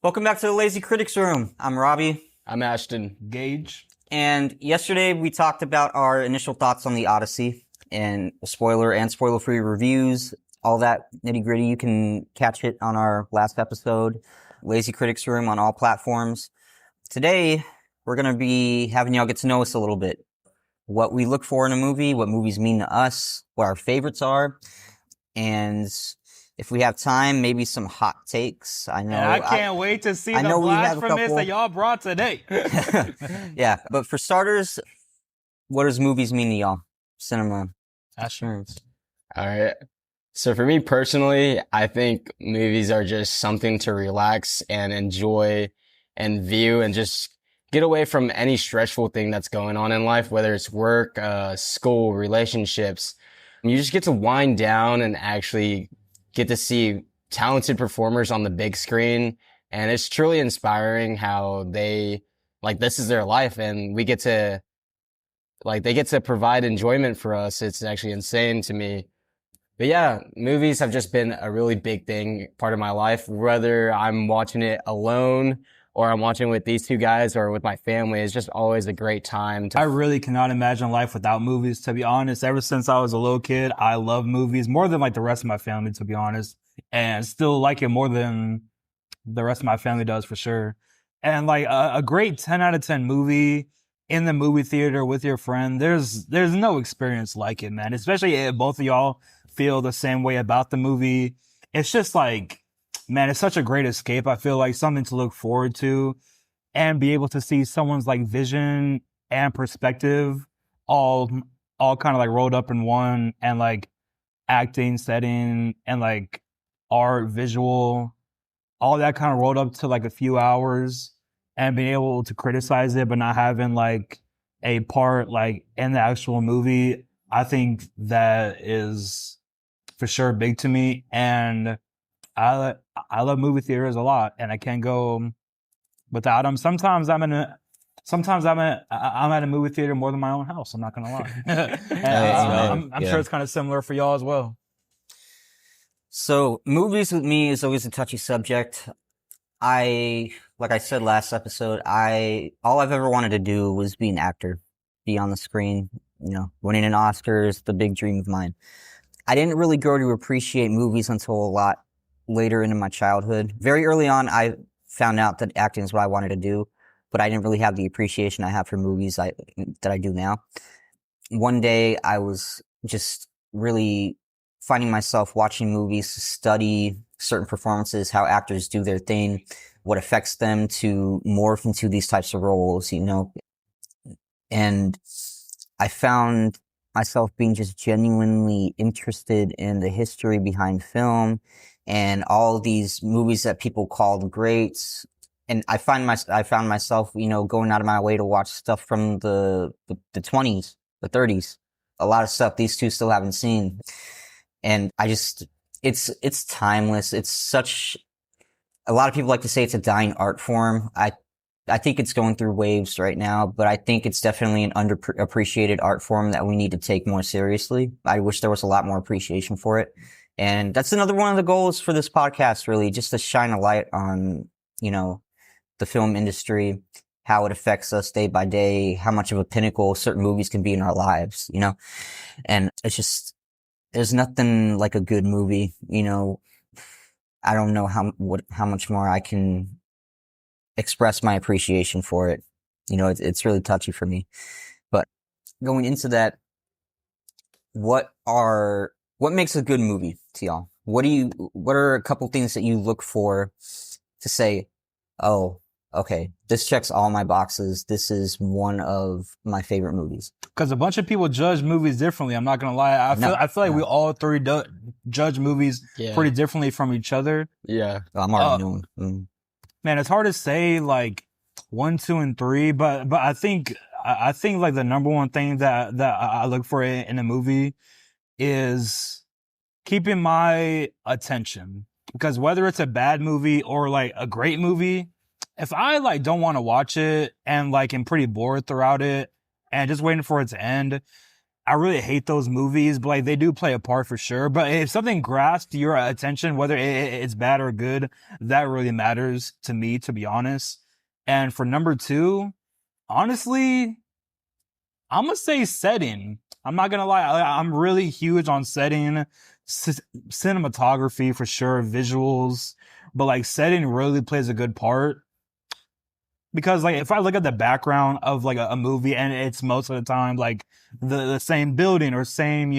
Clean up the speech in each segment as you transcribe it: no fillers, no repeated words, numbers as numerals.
Welcome back to the Lazy Critics Room. I'm Robbie. I'm Ashton. Gage. And yesterday we talked about our initial thoughts on the Odyssey and spoiler and spoiler-free reviews, all that nitty-gritty. You can catch it on our last episode, Lazy Critics Room on all platforms. Today, we're going to be having y'all get to know us a little bit. What we look for in a movie, what movies mean to us, what our favorites are, and if we have time, maybe some hot takes. I know. And I can't wait to see the blasphemous that y'all brought today. Yeah, but for starters, what does movies mean to y'all? Cinema. Assurance. All right. So for me personally, I think movies are just something to relax and enjoy and view and just get away from any stressful thing that's going on in life, whether it's work, school, relationships. You just get to wind down and actually get to see talented performers on the big screen. And it's truly inspiring how they, this is their life and we get to, they get to provide enjoyment for us. It's actually insane to me. But yeah, movies have just been a really big part of my life, whether I'm watching it alone or I'm watching with these two guys or with my family. It's just always a great time. I really cannot imagine life without movies, to be honest. Ever since I was a little kid, I love movies more than the rest of my family, to be honest. And still like it more than the rest of my family does, for sure. And a great 10 out of 10 movie in the movie theater with your friend, there's no experience like it, man. Especially if both of y'all feel the same way about the movie. It's just man, it's such a great escape. I feel like something to look forward to and be able to see someone's vision and perspective all kind of rolled up in one, and acting, setting, and art, visual, all that kind of rolled up to a few hours, and being able to criticize it but not having a part in the actual movie. I think that is for sure big to me, and I love movie theaters a lot, and I can't go without them. Sometimes I'm at a movie theater more than my own house. I'm not gonna lie. I'm sure it's kind of similar for y'all as well. So movies with me is always a touchy subject. Like I said last episode, all I've ever wanted to do was be an actor, be on the screen. Winning an Oscar is the big dream of mine. I didn't really grow to appreciate movies until a lot later into my childhood. Very early on, I found out that acting is what I wanted to do, but I didn't really have the appreciation I have for movies that I do now. One day, I was just really finding myself watching movies to study certain performances, how actors do their thing, what affects them to morph into these types of roles, And I found myself being just genuinely interested in the history behind film and all these movies that people called greats. And I found myself, going out of my way to watch stuff from the 20s, the 30s, a lot of stuff these two still haven't seen. And it's timeless. It's a lot of people like to say it's a dying art form. I think it's going through waves right now, but I think it's definitely an underappreciated art form that we need to take more seriously. I wish there was a lot more appreciation for it. And that's another one of the goals for this podcast, really, just to shine a light on, the film industry, how it affects us day by day, how much of a pinnacle certain movies can be in our lives, And it's just, there's nothing like a good movie, I don't know how much more I can express my appreciation for it. It's really touchy for me. But going into that, what makes a good movie to y'all? What are a couple things that you look for to say, oh, okay, this checks all my boxes. This is one of my favorite movies. Because a bunch of people judge movies differently. I'm not gonna lie. I feel like we all three judge movies pretty differently from each other. Yeah, I'm already knowing. Man, it's hard to say 1, 2, and 3, but I think the number one thing that I look for in a movie is keeping my attention. Because whether it's a bad movie or a great movie, if I don't want to watch it and am pretty bored throughout it and just waiting for it to end, I really hate those movies, but like they do play a part for sure. But if something grasps your attention, whether it's bad or good, that really matters to me, to be honest. And for number two, honestly, I'm gonna say setting. I'm not gonna lie. I'm really huge on setting, cinematography for sure, visuals, but like setting really plays a good part. Because like if I look at the background of like a movie and it's most of the time like the same building or same,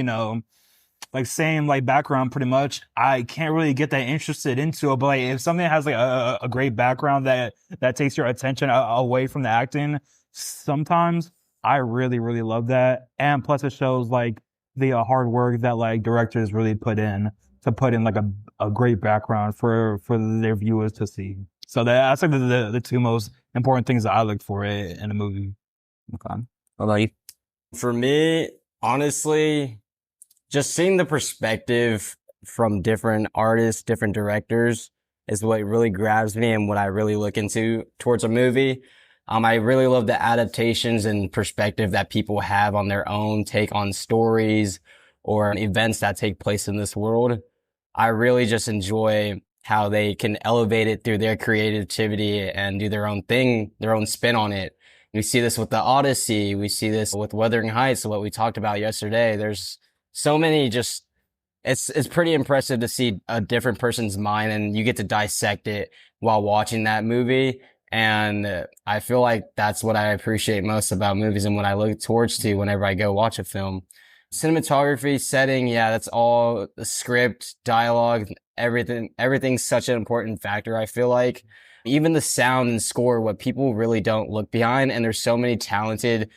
like same like background pretty much, I can't really get that interested into it. But like if something has like a great background that takes your attention away from the acting, sometimes I really, really love that. And plus it shows like the hard work that like directors really put in to put in like a great background for their viewers to see. So that's like the two most important things that I look for in a movie. Okay. What about you? For me, honestly, just seeing the perspective from different artists, different directors is what really grabs me and what I really look into towards a movie. I really love the adaptations and perspective that people have on their own take on stories or events that take place in this world. I really just enjoy how they can elevate it through their creativity and do their own thing, their own spin on it. We see this with the Odyssey. We see this with Wuthering Heights, what we talked about yesterday. There's so many it's pretty impressive to see a different person's mind and you get to dissect it while watching that movie. And I feel like that's what I appreciate most about movies and what I look towards to whenever I go watch a film. Cinematography, setting, yeah, that's all the script, dialogue, everything's such an important factor, I feel like. Even the sound and score, what people really don't look behind. And there's so many talented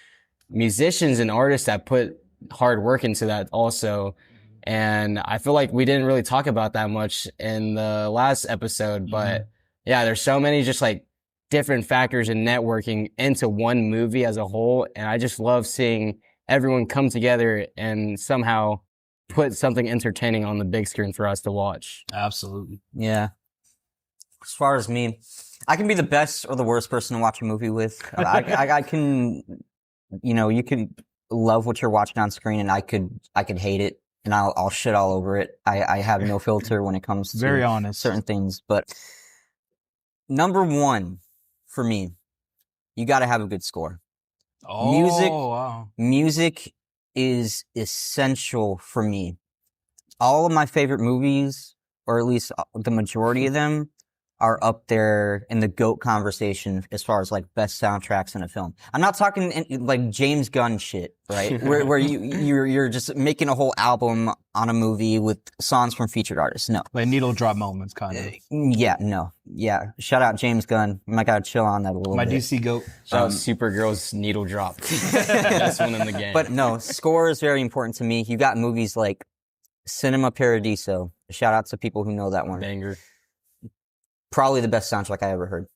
musicians and artists that put hard work into that also. And I feel like we didn't really talk about that much in the last episode, but yeah, there's so many just like different factors in networking into one movie as a whole. And I just love seeing everyone come together and somehow put something entertaining on the big screen for us to watch. Absolutely. Yeah. As far as me, I can be the best or the worst person to watch a movie with. I can, you can love what you're watching on screen, and I could hate it, and I'll shit all over it. I have no filter when it comes to Very honest. certain things. But number one for me, you got to have a good score. Oh, wow. Music is essential for me. All of my favorite movies, or at least the majority of them, are up there in the GOAT conversation as far as like best soundtracks in a film. I'm not talking like James Gunn shit, right? where you're just making a whole album on a movie with songs from featured artists. No. Like needle drop moments, kind of. Yeah, no. Yeah. Shout out James Gunn. I might gotta chill on that a little My bit. DC GOAT. Shout out Supergirl's needle drop. Best one in the game. But no, score is very important to me. You got movies like Cinema Paradiso. Shout out to people who know that one. Banger. Probably the best soundtrack I ever heard.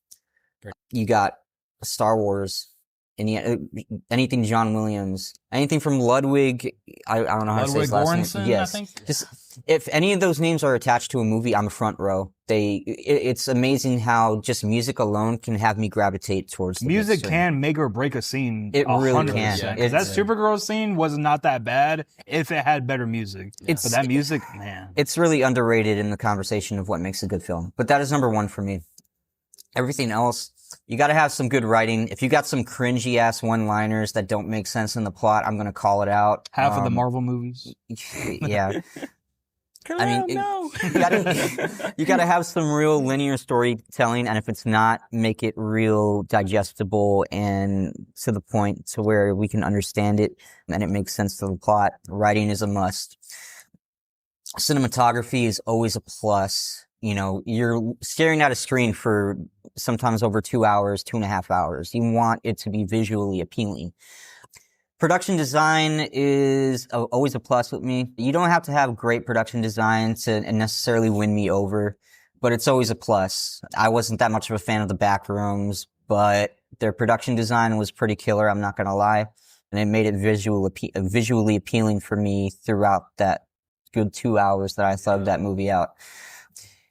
You got Star Wars, anything John Williams, anything from Ludwig. I don't know how to say his last name. Yes, I think. just if any of those names are attached to a movie, I'm a front row. It's amazing how just music alone can have me gravitate towards the Music big can make or break a scene. It really 100%. can. Because that Supergirl scene was not that bad if it had better music. But that music, man. It's really underrated in the conversation of what makes a good film. But that is number one for me. Everything else, you got to have some good writing. If you got some cringy ass one-liners that don't make sense in the plot, I'm going to call it out. Half of the Marvel movies. Yeah. I mean, you gotta have some real linear storytelling, and if it's not, make it real digestible and to the point to where we can understand it and it makes sense to the plot. Writing is a must. Cinematography is always a plus. You're staring at a screen for sometimes over 2 hours, 2.5 hours. You want it to be visually appealing. Production design is always a plus with me. You don't have to have great production design to necessarily win me over, but it's always a plus. I wasn't that much of a fan of the Backrooms, but their production design was pretty killer, I'm not going to lie. And it made it visually appealing for me throughout that good 2 hours that I thugged that movie out.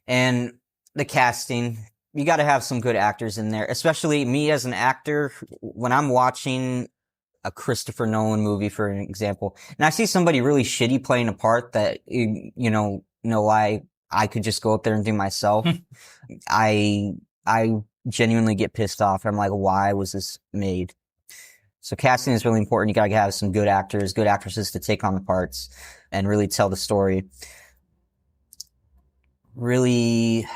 And the casting, you got to have some good actors in there, especially me as an actor. When I'm watching a Christopher Nolan movie, for an example, and I see somebody really shitty playing a part that, I could just go up there and do myself. I genuinely get pissed off. I'm like, why was this made? So casting is really important. You gotta have some good actors, good actresses to take on the parts and really tell the story. Really,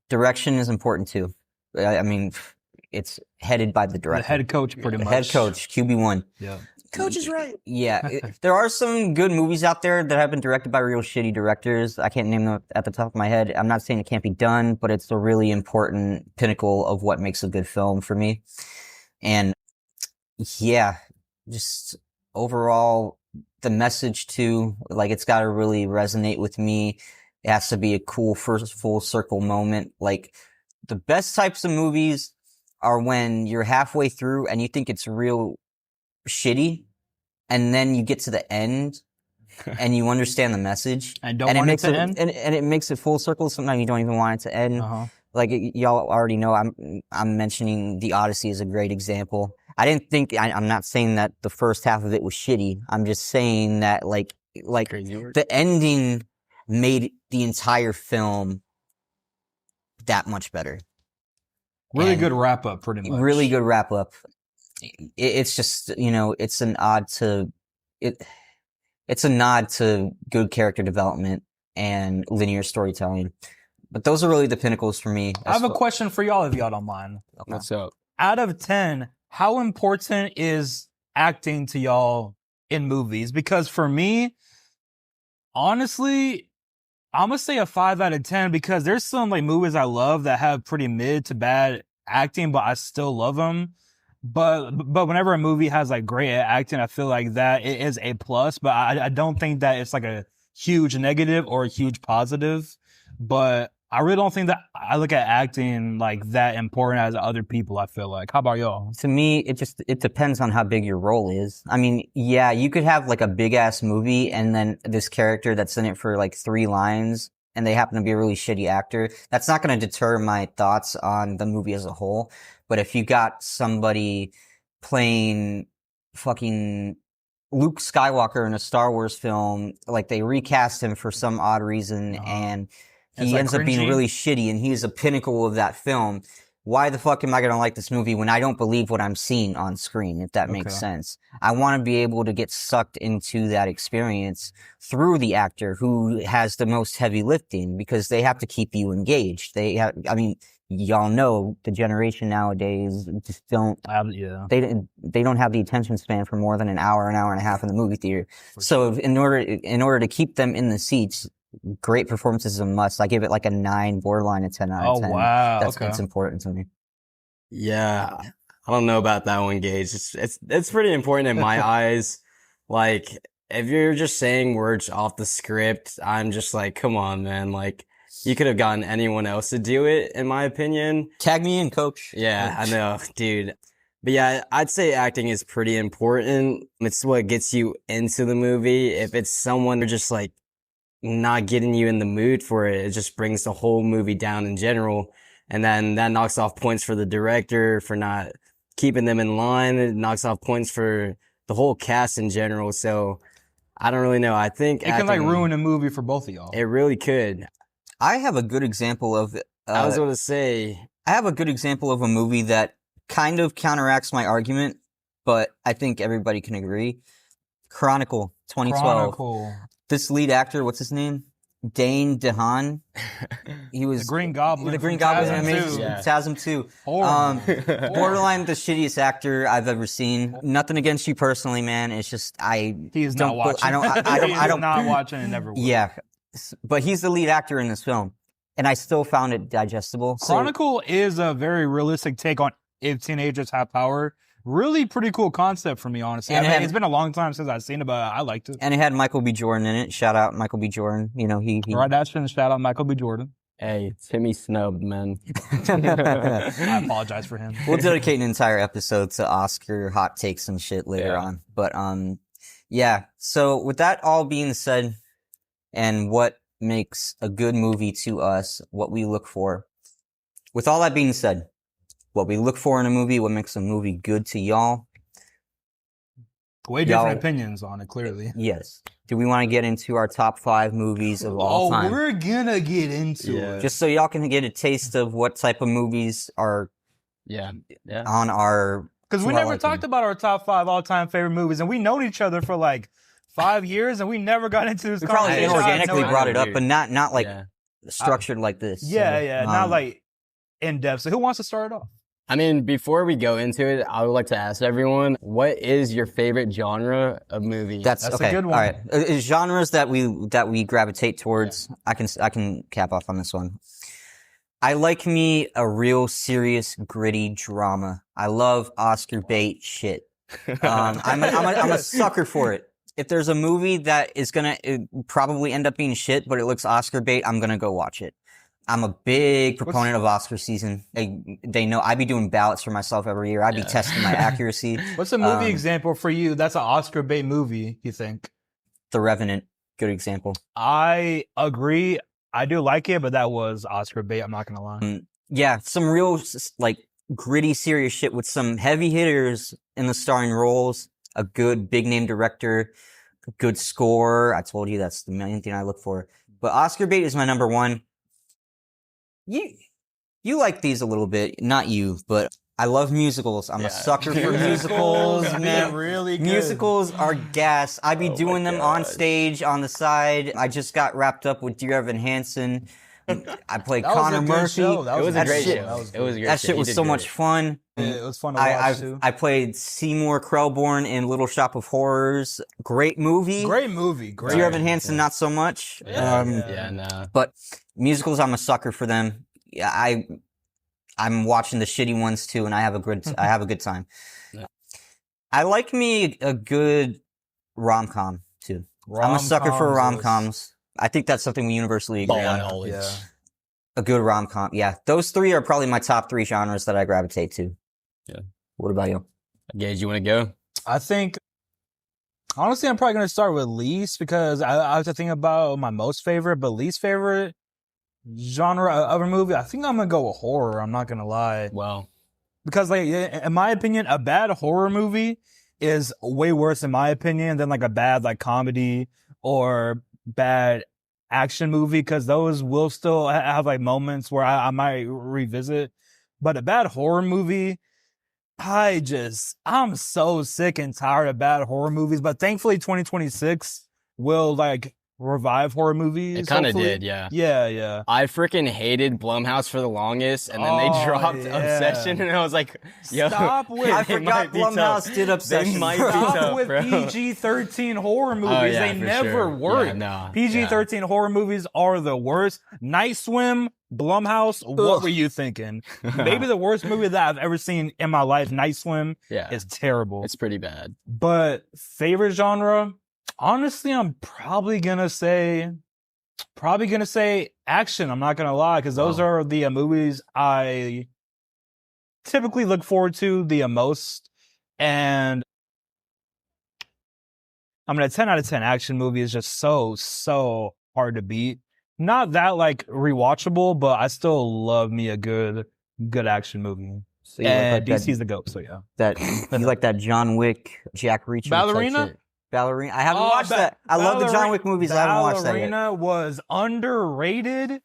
direction is important too. I mean, it's headed by the The director. head coach, pretty The much. head coach, QB1. Yeah. Coach is right. Yeah. There are some good movies out there that have been directed by real shitty directors. I can't name them at the top of my head. I'm not saying it can't be done, but it's a really important pinnacle of what makes a good film for me. And yeah, just overall, the message too, like, it's got to really resonate with me. It has to be a cool first full circle moment. Like, the best types of movies are when you're halfway through and you think it's real shitty, and then you get to the end and you understand the message, And don't want it to end? and it makes it full circle. Sometimes you don't even want it to end. Like, y'all already know, I'm mentioning The Odyssey as a great example. I'm not saying that the first half of it was shitty. I'm just saying that like the ending made the entire film that much better. Really And good wrap up, pretty much. Really good wrap up. It's just, it's an nod to it's a nod to good character development and linear storytelling. But those are really the pinnacles for me. I have a question for y'all, if y'all don't mind. Okay. What's up? Out of 10, how important is acting to y'all in movies? Because for me, honestly, I'm gonna say a 5 out of 10, because there's some like movies I love that have pretty mid to bad acting, but I still love them. But whenever a movie has like great acting, I feel like that it is a plus. But I don't think that it's like a huge negative or a huge positive. But I really don't think that I look at acting like that important as other people, I feel like. How about y'all? To me, it depends on how big your role is. I mean, yeah, you could have like a big ass movie and then this character that's in it for like 3 lines and they happen to be a really shitty actor. That's not going to deter my thoughts on the movie as a whole. But if you got somebody playing fucking Luke Skywalker in a Star Wars film, like they recast him for some odd reason and he ends up being really shitty and he's a pinnacle of that film. Why the fuck am I going to like this movie when I don't believe what I'm seeing on screen, if that makes sense? I want to be able to get sucked into that experience through the actor who has the most heavy lifting, because they have to keep you engaged. Y'all know the generation nowadays just don't, they don't have the attention span for more than an hour and a half in the movie theater. So in order to keep them in the seats, great performances is a must. I give it like a 9, borderline a 10 out of 10. Oh, wow. That's important to me. Yeah. I don't know about that one, Gage. It's pretty important in my eyes. Like, if you're just saying words off the script, I'm just like, come on, man. Like, you could have gotten anyone else to do it, in my opinion. Tag me in, coach. Yeah, I know, dude. But yeah, I'd say acting is pretty important. It's what gets you into the movie. If it's someone who's just like not getting you in the mood for it, it just brings the whole movie down in general. And then that knocks off points for the director for not keeping them in line. It knocks off points for the whole cast in general. So I don't really know. I think it can like ruin a movie for both of y'all. It really could. I have a good example of I was going to say, I have a good example of a movie that kind of counteracts my argument, but I think everybody can agree. Chronicle 2012. This lead actor, what's his name? Dane DeHaan. He was the Green Goblin. The Green Goblin, amazing. Tasm 2. Borderline the shittiest actor I've ever seen. Nothing against you personally, man. It's just he is not watching. I don't not watching and never will. Yeah, but he's the lead actor in this film, and I still found it digestible. Chronicle is a very realistic take on if teenagers have power. Really pretty cool concept for me, honestly. It's been a long time since I've seen it, but I liked it. And it had Michael B. Jordan in it. Shout out Michael B. Jordan. You know, he Right, that's been shout out Michael B. Jordan. Hey, Timmy snubbed, man. I apologize for him. We'll dedicate an entire episode to Oscar hot takes and shit later on. But yeah. So with that all being said, and what makes a good movie to us, what we look for. With all that being said, what we look for in a movie, what makes a movie good to y'all, Way different opinions on it, clearly. Yes. Do we want to get into our top 5 movies of all time? We're gonna get into it. Just so y'all can get a taste of what type of movies are on our... Because we never talked about our top 5 all-time favorite movies, and we known each other for like 5 years, and we never got into this conversation. We probably inorganically brought it up, but not like structured like this. Not like in-depth. So who wants to start it off? I mean, before we go into it, I would like to ask everyone, what is your favorite genre of movie? That's okay. A good one. All right. Genres that we gravitate towards. I can cap off on this one. I like me a real serious, gritty drama. I love Oscar bait shit. I'm a sucker for it. If there's a movie that is gonna probably end up being shit, but it looks Oscar bait, I'm gonna go watch it. I'm a big proponent of Oscar season. They know I be doing ballots for myself every year. I be testing my accuracy. What's a movie example for you that's an Oscar bait movie, you think? The Revenant, good example. I agree. I do like it, but that was Oscar bait. I'm not gonna lie. Yeah, some real like gritty, serious shit with some heavy hitters in the starring roles. A good big name director, a good score. I told you that's the main thing I look for. But Oscar bait is my number one. You like these a little bit, not you, but I love musicals. I'm a sucker for musicals, man. Really good. Musicals are gas. I be doing them on stage, on the side. I just got wrapped up with Dear Evan Hansen. I played Connor Murphy. It was a great show. It was a great That shit was so much fun. It was fun to watch too. I played Seymour Krelborn in Little Shop of Horrors. Great movie. Great movie. Great. Dear Evan Hansen, not so much. But musicals, I'm a sucker for them. Yeah, I'm watching the shitty ones too, and I have a good time. Yeah. I like me a good rom-com too. I'm a sucker for rom-coms. I think that's something we universally agree on. Yeah. A good rom-com. Yeah. Those 3 are probably my top 3 genres that I gravitate to. Yeah. What about you? Gage, you want to go? I think, honestly, I'm probably going to start with least because I have to think about my most favorite, but least favorite genre of a movie. I think I'm going to go with horror. I'm not going to lie. Well, because like, in my opinion, a bad horror movie is way worse in my opinion than like a bad like comedy or bad action movie, because those will still have like moments where I might revisit. But a bad horror movie, I'm so sick and tired of bad horror movies. But thankfully 2026 will like revive horror movies. It kind of did, yeah. Yeah. I freaking hated Blumhouse for the longest, and then they dropped Obsession, and I was like, yo, stop with I forgot Blumhouse did Obsession. They might be Stop tough, with bro. PG-13 horror movies. Yeah, they for never sure. work. Yeah, no, PG-13 horror movies are the worst. Night Swim, Blumhouse, what were you thinking? Maybe the worst movie that I've ever seen in my life, Night Swim, is terrible. It's pretty bad. But favorite genre? Honestly, I'm probably gonna say action. I'm not gonna lie, because those are the movies I typically look forward to the most. And I mean, a 10 out of 10 action movie is just so hard to beat. Not that like rewatchable, but I still love me a good action movie. So you and DC's the GOAT, so yeah. That you like that John Wick, Jack Reacher Ballerina? Ballerina. I haven't watched that. I love the John Wick movies. I haven't watched that yet. Ballerina was underrated.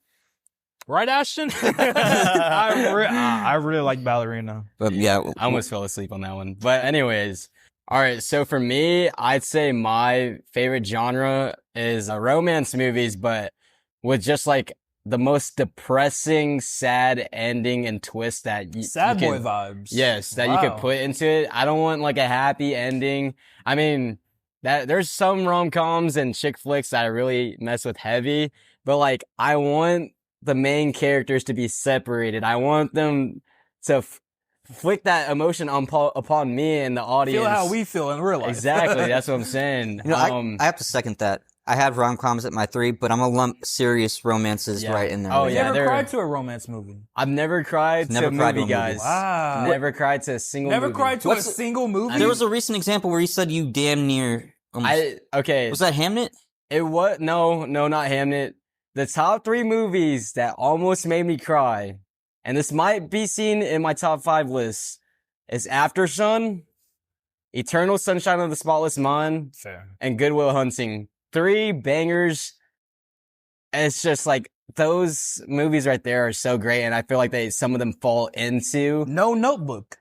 Right, Ashton? I really like Ballerina. But yeah. I almost fell asleep on that one. But anyways, all right. So for me, I'd say my favorite genre is romance movies, but with just like the most depressing, sad ending and twist that sad boy vibes. Yes, that you could put into it. I don't want like a happy ending. I mean, that there's some rom-coms and chick flicks that I really mess with heavy, but like I want the main characters to be separated. I want them to flick that emotion upon me and the audience. Feel how we feel in real life. Exactly, that's what I'm saying. You know, I have to second that. I have rom-coms at my 3, but I'm gonna lump serious romances right in there. Oh, yeah. You never cried to a romance movie? I've never cried to a movie, guys. Wow. Never cried to a single movie. Never cried to a single movie? There was a recent example where you said you damn near... Okay. Was that Hamnet? It was... No, not Hamnet. The top 3 movies that almost made me cry, and this might be seen in my top 5 list, is After Sun, Eternal Sunshine of the Spotless Mind, Fair. and Good Will Hunting. 3 bangers. It's just like those movies right there are so great, and I feel like some of them fall into. No Notebook.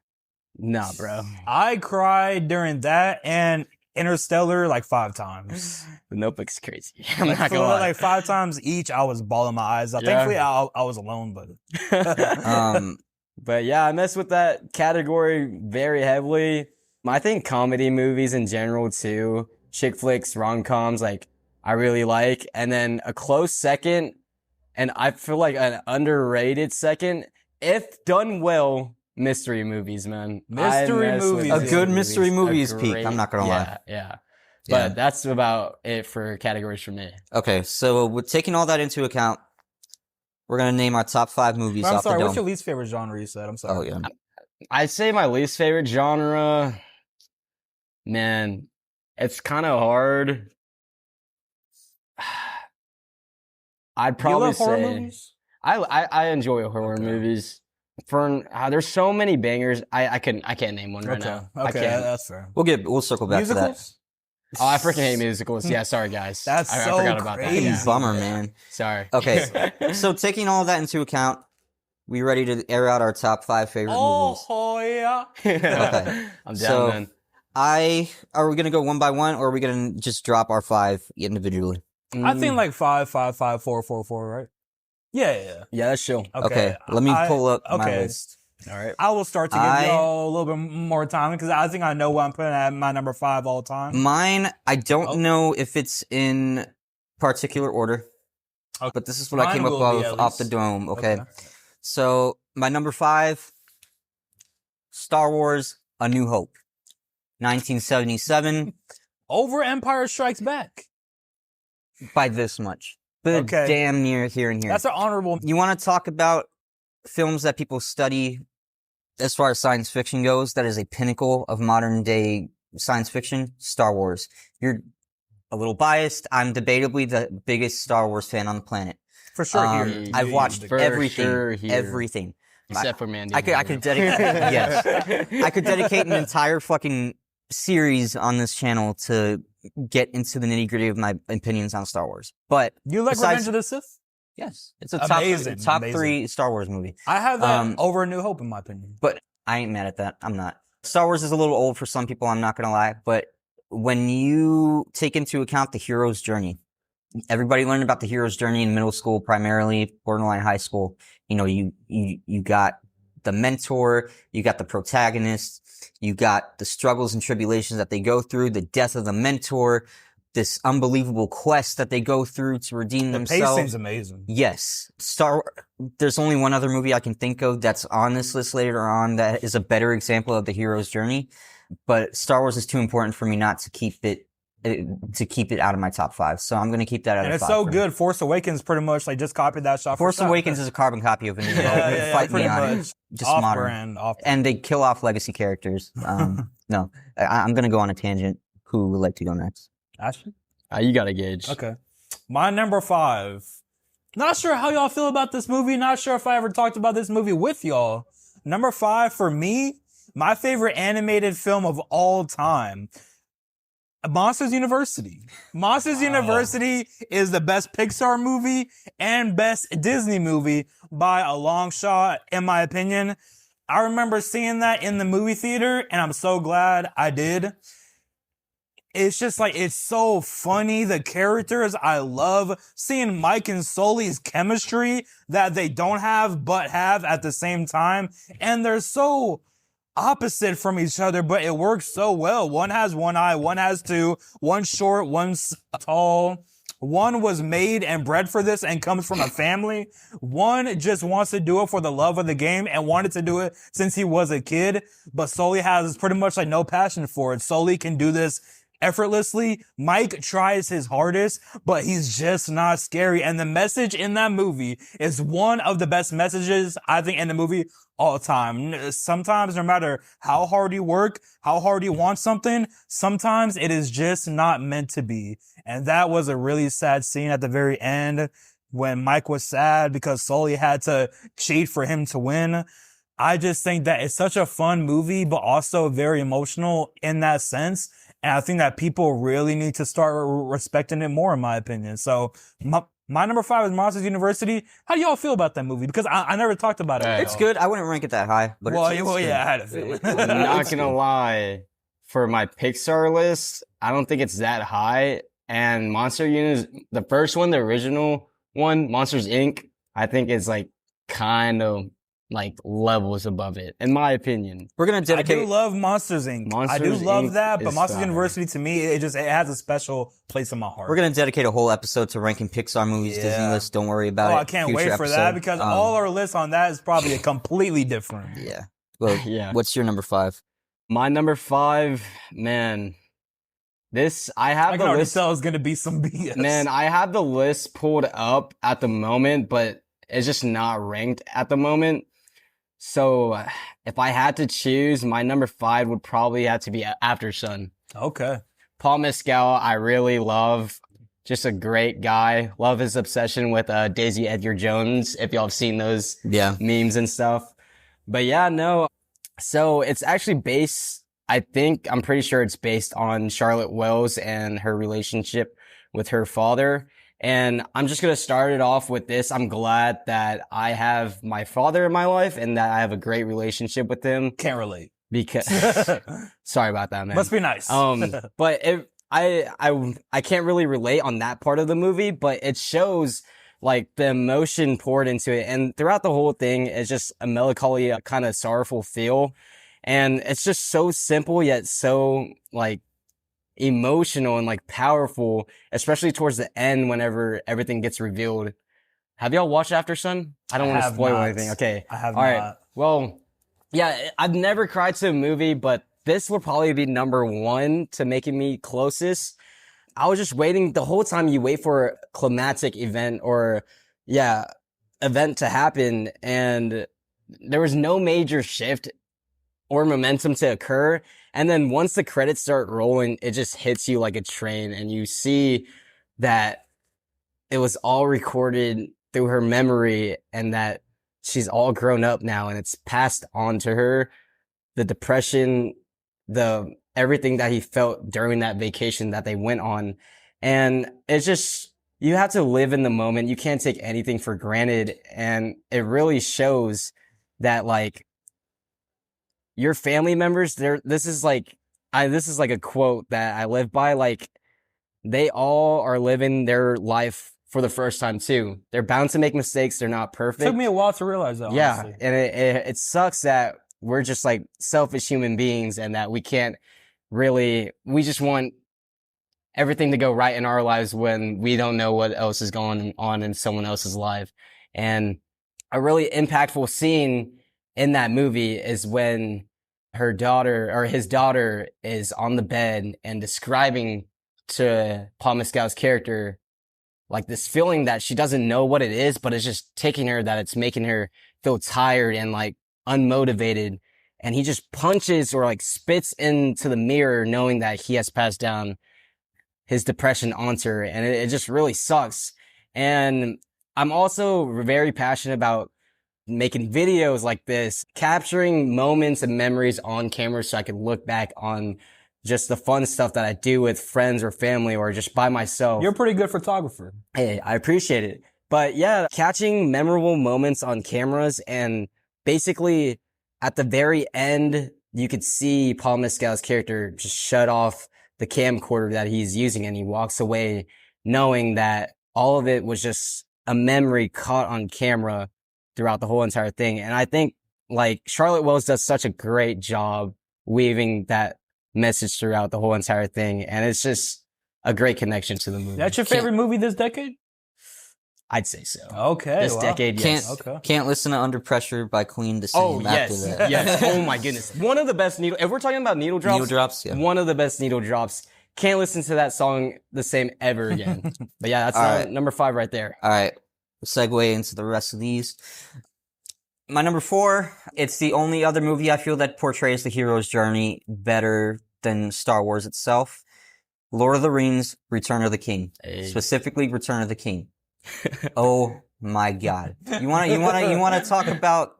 Nah, bro. I cried during that and Interstellar like 5 times. The Notebook's crazy. I'm not gonna For, lie. like 5 times each, I was bawling my eyes out. Yeah. Thankfully, I was alone, but But yeah, I mess with that category very heavily. I think comedy movies in general too, chick flicks, rom-coms, like I really like. And then a close second, and I feel like an underrated second, if done well, mystery movies, man. Mystery I mess with movies. A good mystery movie is A peak, I'm not gonna lie. Yeah, yeah. Yeah. But that's about it for categories for me. Okay, so with taking all that into account, we're gonna name our top 5 movies I'm off sorry. the What's dome. your least favorite genre? You said. I'm Oh sorry. yeah. I'd say my least favorite genre, man, it's kind of hard. I'd You probably love horror say movies? I enjoy horror Okay. movies. There's so many bangers. I can't name one right Okay. now. I Okay, can't. that's fair. We'll circle back to that. Musicals? Oh, I freaking hate musicals. Yeah, sorry guys. That's I so forgot about crazy. that. Yeah. Bummer, man. Sorry. Okay, so taking all that into account, we ready to air out our top 5 favorite movies. Oh yeah. Okay. I'm down, So- man. Are we gonna go one by one, or are we gonna just drop our 5 individually? I think like 5, 5, 5, 4, 4, 4, right? Yeah. Yeah, that's chill. Okay, let me pull up my okay. list. All right. I will start to give y'all a little bit more time because I think I know what I'm putting at my number 5 all time. Mine, I don't Oh. know if it's in particular order, Okay. but this is what I Mine came up will be, with at off the least. dome. Okay, so my number 5, Star Wars: A New Hope, 1977, Over Empire Strikes Back. by this much, but Okay. damn near here and here. That's an honorable. You want to talk about films that people study as far as science fiction goes, that is a pinnacle of modern day science fiction? Star Wars. You're a little biased. I'm debatably the biggest Star Wars fan on the planet. For sure here. I've watched For everything. sure here. Everything. Except for Mandy. I could dedicate, yes. I could dedicate an entire fucking series on this channel to get into the nitty gritty of my opinions on Star Wars. But You like besides- Revenge of the Sith? yes, it's a Amazing, top amazing. 3 Star Wars movie. I have that Um, over A New Hope in my opinion. But I ain't mad at that. I'm not. Star Wars is a little old for some people, I'm not gonna lie. But when you take into account the hero's journey, everybody learned about the hero's journey in middle school, primarily, borderline high school. You know, you got the mentor, you got the protagonist, you got the struggles and tribulations that they go through, the death of the mentor, this unbelievable quest that they go through to redeem The themselves. pacing's amazing. Yes. There's only one other movie I can think of that's on this list later on that is a better example of the hero's journey. But Star Wars is too important for me not to keep it out of my top 5. So I'm going to keep that out And of it's 5 so for me. good. Force Awakens pretty much like just copied that shot. Force for shot. Awakens is a carbon copy of a New Hope. yeah, Fight me pretty on it. much. Just Off modern. brand. Off. And they kill off legacy characters. No, I'm going to go on a tangent. Who would like to go next? Ashley? You got to gauge. Okay. My number 5. Not sure how y'all feel about this movie. Not sure if I ever talked about this movie with y'all. Number 5 for me, my favorite animated film of all time. Monsters University. Monsters University is the best Pixar movie and best Disney movie by a long shot, in my opinion. I remember seeing that in the movie theater, and I'm so glad I did. It's just like, it's so funny. The characters, I love seeing Mike and Sully's chemistry that they don't have, but have at the same time. And they're so opposite from each other, but it works so well. One has one eye, one has two, one's short, one's tall. One was made and bred for this and comes from a family. One just wants to do it for the love of the game and wanted to do it since he was a kid, but Sully has pretty much like no passion for it. Sully can do this effortlessly. Mike tries his hardest, but he's just not scary. And the message in that movie is one of the best messages, I think, in the movie all time. Sometimes, no matter how hard you work, how hard you want something, sometimes it is just not meant to be. And that was a really sad scene at the very end when Mike was sad because Sully had to cheat for him to win. I just think that it's such a fun movie, but also very emotional in that sense. And I think that people really need to start respecting it more, in my opinion. So my number 5 is Monsters University. How do y'all feel about that movie? Because I never talked about it. It's good. I wouldn't rank it that high, but it's good. Yeah, I had a feeling. I'm not gonna lie. For my Pixar list, I don't think it's that high. And Monster Unit, the first one, the original one, Monsters Inc., I think is like kind of like levels above it, in my opinion. We're gonna dedicate. I do love Monsters Inc. I do Monsters, love Inc. that, but is Monsters fire. University to me, it has a special place in my heart. We're gonna dedicate a whole episode to ranking Pixar movies, Yeah. Disney lists. Don't worry about it. I can't Future wait for episode. that because all our lists on that is probably completely different. Yeah. Well, Yeah. what's your number 5? My number 5, man. I have I the can already list. tell it's gonna be some BS. Man, I have the list pulled up at the moment, but it's just not ranked at the moment. So if I had to choose, my number 5 would probably have to be After Sun. Okay. Paul Mescal, I really love. Just a great guy. Love his obsession with Daisy Edgar Jones, if y'all have seen those Yeah. memes and stuff. But yeah, no. So it's actually I'm pretty sure it's based on Charlotte Wells and her relationship with her father. And I'm just going to start it off with this. I'm glad that I have my father in my life and that I have a great relationship with him Can't relate. because sorry about that, man. Must be nice. But I can't really relate on that part of the movie, but it shows like the emotion poured into it. And throughout the whole thing, it's just a melancholy, kind of sorrowful feel. And it's just so simple, yet so like emotional and like powerful, especially towards the end whenever everything gets revealed. Have y'all watched After Sun? I don't want to have spoil not. anything. Okay. I have All not. right. Well, yeah, I've never cried to a movie, but this will probably be number 1 to making me closest. I was just waiting the whole time. You wait for a climatic event event to happen, and there was no major shift or momentum to occur. And then once the credits start rolling, it just hits you like a train, and you see that it was all recorded through her memory and that she's all grown up now and it's passed on to her. The depression, everything that he felt during that vacation that they went on. And it's just, you have to live in the moment. You can't take anything for granted. And it really shows that like your family members, this is like a quote that I live by. Like they all are living their life for the first time too. They're bound to make mistakes. They're not perfect. Took me a while to realize that. Yeah. Honestly. And it sucks that we're just like selfish human beings and that we just want everything to go right in our lives when we don't know what else is going on in someone else's life. And a really impactful scene in that movie is when his daughter is on the bed and describing to Paul Mescal's character like this feeling that she doesn't know what it is, but it's just taking her, that it's making her feel tired and like unmotivated. And he just punches or like spits into the mirror knowing that he has passed down his depression onto her. And it just really sucks. And I'm also very passionate about making videos like this, capturing moments and memories on camera so I can look back on just the fun stuff that I do with friends or family or just by myself. You're a pretty good photographer. Hey, I appreciate it. But yeah, catching memorable moments on cameras, and basically at the very end, you could see Paul Mescal's character just shut off the camcorder that he's using and he walks away knowing that all of it was just a memory caught on camera throughout the whole entire thing. And I think like Charlotte Wells does such a great job weaving that message throughout the whole entire thing. And it's just a great connection to the movie. That's your favorite movie this decade? I'd say so. Okay. This decade, yes. Can't listen to Under Pressure by Queen the same after that. Yes. Oh my goodness. One of the best if we're talking about needle drops, yeah. One of the best needle drops. Can't listen to that song the same ever again. But yeah, that's right. number 5 right there. All right. We'll segue into the rest of these. My number 4, it's the only other movie I feel that portrays the hero's journey better than Star Wars itself. Lord of the Rings, Return of the King. Hey. Specifically, Return of the King. Oh my God. You wanna talk about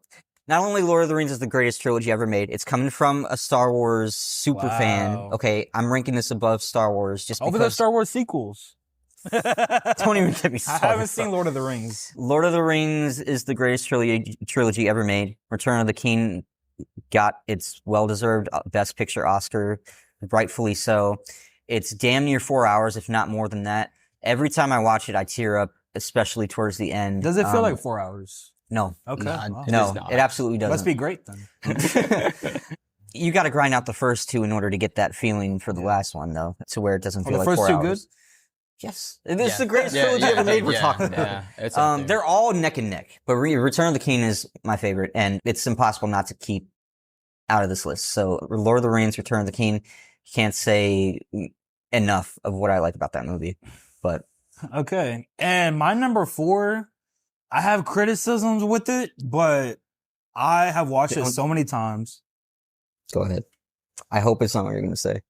not only Lord of the Rings is the greatest trilogy ever made, it's coming from a Star Wars super fan. Wow. Okay, I'm ranking this above Star Wars just Over the because. Star Wars sequels. Don't even get me I started. haven't seen Lord of the Rings. Lord of the Rings is the greatest trilogy ever made. Return of the King got its well-deserved Best Picture Oscar, rightfully so. It's damn near 4 hours, if not more than that. Every time I watch it, I tear up, especially towards the end. Does it feel like 4 hours? No. Okay. Nah, Wow. it No, is not. it absolutely doesn't. Must be great then. You got to grind out the first two in order to get that feeling for the last one, though, to where it doesn't Are feel the like first 4 two hours. good? Yes. This is the greatest trilogy ever made we're talking about. Yeah, it's up there. They're all neck and neck. But Return of the King is my favorite, and it's impossible not to keep out of this list. So Lord of the Rings, Return of the King, can't say enough of what I like about that movie. But Okay. And my number 4, I have criticisms with it, but I have watched it so many times. go ahead. I hope it's not what you're going to say.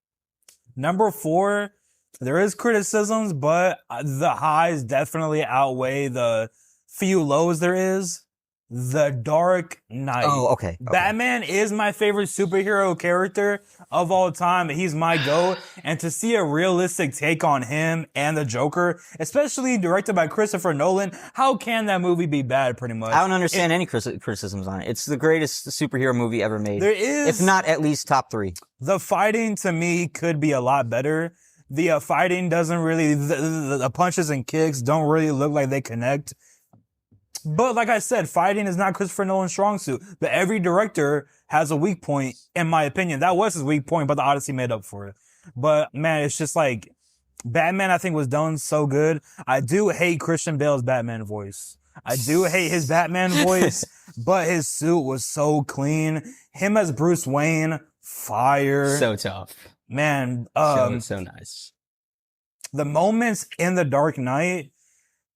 Number 4, there is criticisms, but the highs definitely outweigh the few lows there is. The Dark Knight. Oh, okay. Batman is my favorite superhero character of all time. He's my GOAT. And to see a realistic take on him and the Joker, especially directed by Christopher Nolan, how can that movie be bad, pretty much? I don't understand any criticisms on it. It's the greatest superhero movie ever made. There is... If not at least top 3. The fighting, to me, could be a lot better. The fighting doesn't really... The punches and kicks don't really look like they connect. But like I said, fighting is not Christopher Nolan's strong suit. But every director has a weak point, in my opinion. That was his weak point, but the Odyssey made up for it. But man, it's just like Batman, I think, was done so good. I do hate Christian Bale's Batman voice. I do hate his Batman voice, but his suit was so clean. Him as Bruce Wayne, fire. So tough. Man, So nice. the moments in The Dark Knight,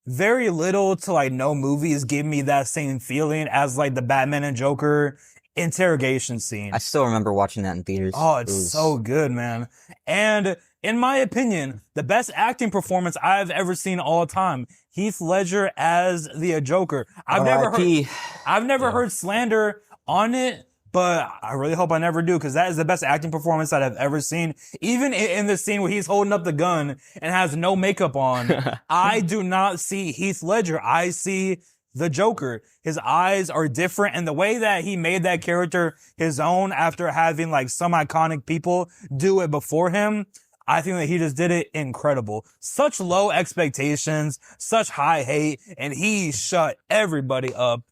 very little to like no movies give me that same feeling as like the Batman and Joker interrogation scene. I still remember watching that in theaters. Oh, it's so good, man. And in my opinion, the best acting performance I've ever seen all time, Heath Ledger as the Joker. I've never heard slander on it, but I really hope I never do, because that is the best acting performance that I've ever seen. Even in the scene where he's holding up the gun and has no makeup on, I do not see Heath Ledger. I see the Joker. His eyes are different, and the way that he made that character his own after having like some iconic people do it before him, I think that he just did it incredible. Such low expectations, such high hate, and he shut everybody up.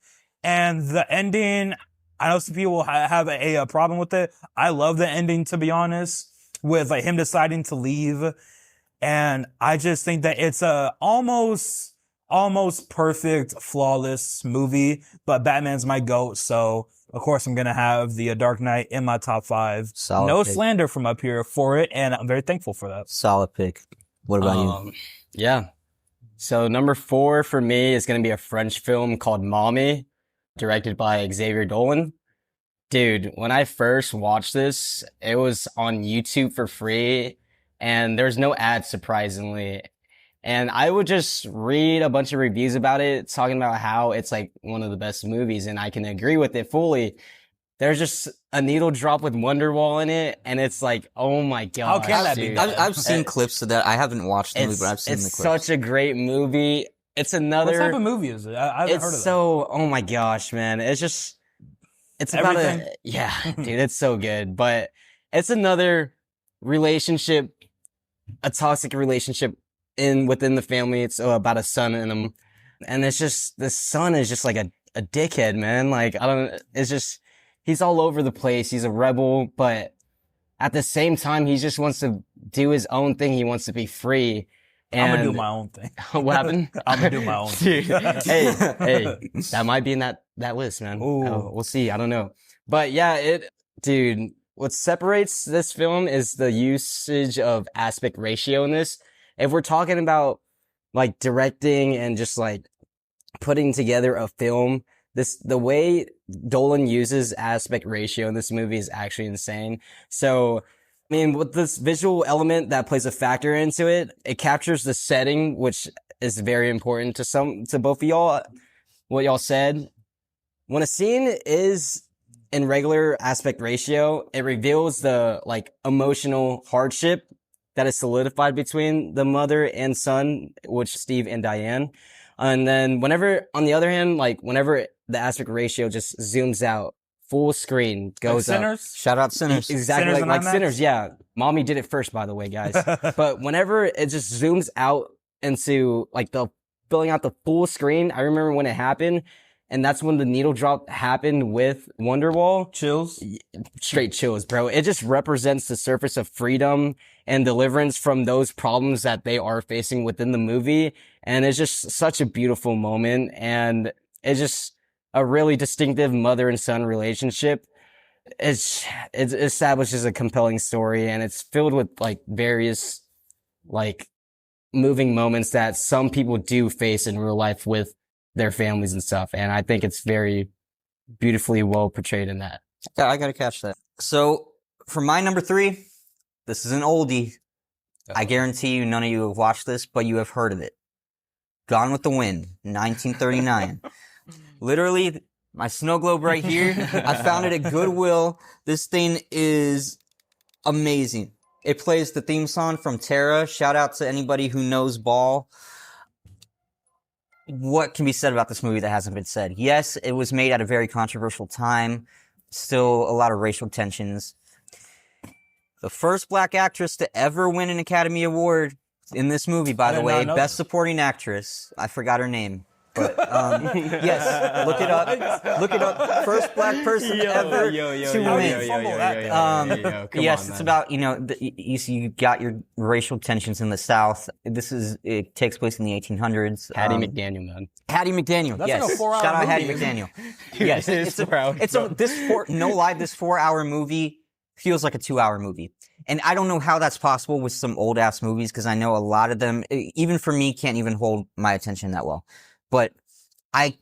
And the ending, I know some people have a problem with it. I love the ending, to be honest, with like him deciding to leave. And I just think that it's a almost perfect, flawless movie, but Batman's my GOAT. So of course I'm going to have the Dark Knight in my top 5. Solid no pick. slander from up here for it. And I'm very thankful for that. Solid pick. What about you? Yeah. So number 4 for me is going to be a French film called Mommy, directed by Xavier Dolan. Dude, when I first watched this, it was on YouTube for free, and there's no ads, surprisingly. And I would just read a bunch of reviews about it, talking about how it's like one of the best movies, and I can agree with it fully. There's just a needle drop with Wonderwall in it, and it's like, oh my god! How can that be? I've seen clips of that. I haven't watched the movie, but I've seen the It's clips. such a great movie. It's another. What type of movie is it? I haven't heard of It's so, oh my gosh, man. It's about Everything? yeah, dude, it's so good. But it's another relationship, a toxic relationship within the family. It's about a son and it's just, the son is just like a dickhead, man. Like, it's just, he's all over the place. He's a rebel, but at the same time, he just wants to do his own thing. He wants to be free. And I'm gonna do my own thing. What happened? I'm gonna do my own Dude, thing. hey, that might be in that list, man. Ooh. We'll see. I don't know. But yeah, dude, what separates this film is the usage of aspect ratio in this. If we're talking about like directing and just like putting together a film, the way Dolan uses aspect ratio in this movie is actually insane. So, I mean, with this visual element that plays a factor into it, it captures the setting, which is very important to both of y'all, what y'all said. when a scene is in regular aspect ratio, it reveals the like emotional hardship that is solidified between the mother and son, which Steve and Diane. And then whenever, on the other hand, like whenever the aspect ratio just zooms out, full screen goes Like up. Sinners? Shout out Sinners. Exactly, Sinners like and IMAX? Sinners. Yeah, mommy did it first, by the way, guys. But whenever it just zooms out into like the filling out the full screen, I remember when it happened, and that's when the needle drop happened with Wonderwall. Chills. Straight chills, bro. It just represents the surface of freedom and deliverance from those problems that they are facing within the movie. And it's just such a beautiful moment. And it's just a really distinctive mother and son relationship. It establishes a compelling story, and it's filled with like various like moving moments that some people do face in real life with their families and stuff. And I think it's very beautifully well portrayed in that. Yeah, I gotta catch that. So for my number 3, this is an oldie. I guarantee you none of you have watched this, but you have heard of it. Gone with the Wind, 1939. Literally, my snow globe right here. I found it at Goodwill. This thing is amazing. It plays the theme song from Terra. Shout out to anybody who knows ball. What can be said about this movie that hasn't been said? Yes, it was made at a very controversial time. Still a lot of racial tensions. The first black actress to ever win an Academy Award in this movie, by the way, Best Supporting Actress. I forgot her name. But, yes, look it up. Look it up. First black person ever to win. Yes, it's about, you got your racial tensions in the South. It takes place in the 1800s. Hattie McDaniel, man. Hattie McDaniel, That's yes. like a 4-hour Shout out movie. Hattie McDaniel. Yes, this 4-hour movie feels like a 2-hour movie. And I don't know how that's possible with some old ass movies, because I know a lot of them, even for me, can't even hold my attention that well. But I